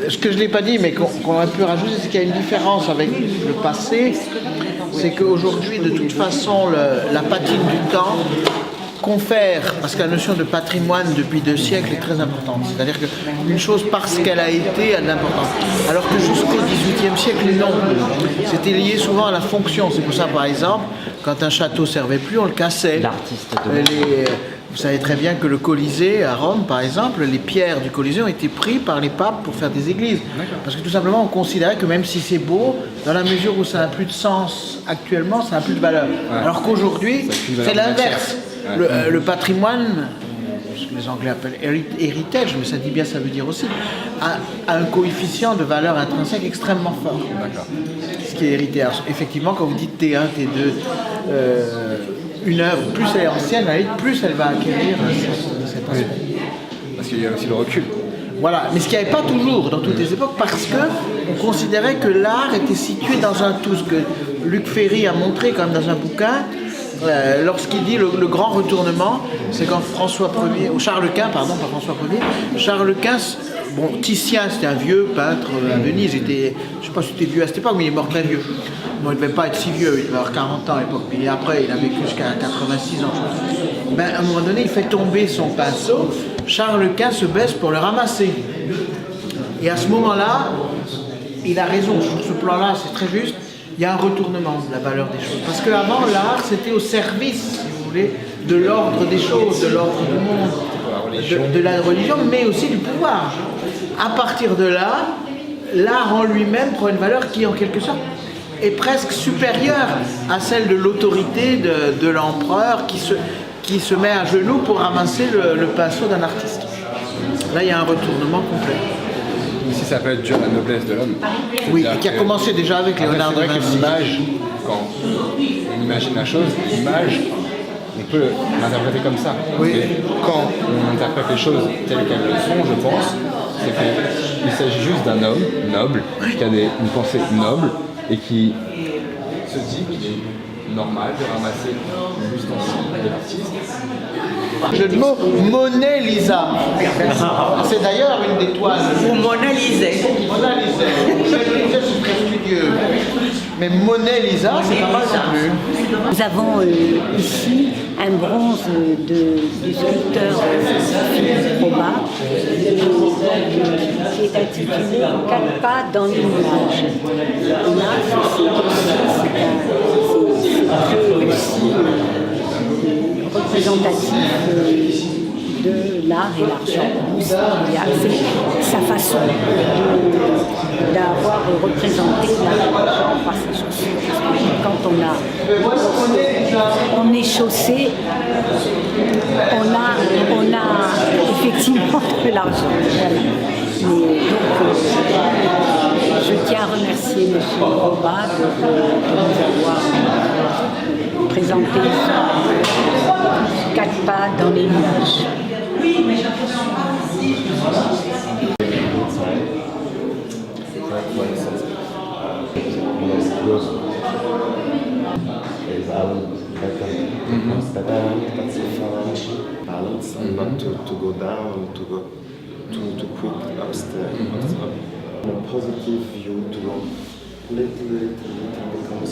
Ce que je ne l'ai pas dit, mais qu'on aurait pu rajouter, c'est qu'il y a une différence avec le passé. C'est qu'aujourd'hui, de toute façon, la patine du temps confère, parce que la notion de patrimoine depuis 2 siècles est très importante. C'est-à-dire qu'une chose, parce qu'elle a été, a de l'importance. Alors que jusqu'au XVIIIe siècle, non. C'était lié souvent à la fonction. C'est pour ça, par exemple, quand un château ne servait plus, on le cassait. L'artiste de... Vous savez très bien que le Colisée, à Rome, par exemple, les pierres du Colisée ont été prises par les papes pour faire des églises. Parce que tout simplement, on considérait que même si c'est beau, dans la mesure où ça n'a plus de sens actuellement, ça n'a plus de valeur. Ouais. Alors qu'aujourd'hui, c'est l'inverse. Ouais. Le patrimoine, ce que les Anglais appellent heritage, mais ça dit bien, ça veut dire aussi, a un coefficient de valeur intrinsèque extrêmement fort. Ce qui est hérité. Alors, effectivement, quand vous dites T1, T2, une œuvre, plus elle est ancienne, plus elle va acquérir cet aspect. Parce qu'il y a aussi le recul. Voilà, mais ce qu'il n'y avait pas toujours dans toutes les époques, parce qu'on considérait que l'art était situé dans un tout. Ce que Luc Ferry a montré quand même dans un bouquin, lorsqu'il dit le grand retournement, c'est quand François Ier, ou Charles Quint, pardon, pas François Ier, Charles Quint, bon, Titien, c'était un vieux peintre à Venise, je ne sais pas si c'était vieux à cette époque, mais il est mort très vieux. Bon, il ne devait pas être si vieux, il devait avoir 40 ans à l'époque, mais après, il a vécu jusqu'à 86 ans. Ben, à un moment donné, il fait tomber son pinceau, Charles Quint se baisse pour le ramasser. Et à ce moment-là, il a raison, sur ce plan-là, c'est très juste, il y a un retournement de la valeur des choses. Parce qu'avant, l'art, c'était au service, si vous voulez, de l'ordre des choses, de l'ordre du monde, de la religion, mais aussi du pouvoir. À partir de là, l'art en lui-même prend une valeur qui, en quelque sorte, est presque supérieure à celle de l'autorité de l'empereur qui se met à genoux pour ramasser le pinceau d'un artiste. Là, il y a un retournement complet. Ici, ça peut être dû à la noblesse de l'homme. Oui, et qui a commencé déjà avec Léonard de Vinci. L'image, quand on imagine la chose, l'image, on peut l'interpréter comme ça. Oui. Et quand on interprète les choses telles qu'elles le sont, je pense, c'est qu'il s'agit juste d'un homme noble, qui a une pensée noble, et qui se dit qu'il est normal de ramasser l'ustensile de l'artiste. Jeu de mots, Mona Lisa. C'est d'ailleurs une des toiles. Ou Mona Lisa. Mona Lisa. C'est très studieux. Mais Mona Lisa, c'est pas mal non plus. Nous avons ici un bronze du sculpteur Philippe Roba qui est intitulé 4 pas dans les nuages. Et là, c'est aussi représentatif de l'art et l'argent. C'est sa façon d'avoir représenté l'art et l'argent par ses chaussures. Quand on est chaussé, on a effectivement de l'argent. Voilà. Mais donc, je tiens à remercier M. Roba de nous avoir présenté 4 pas dans les nuages. Balance and not to go down, to go too quick upstairs. A positive view to go little becomes.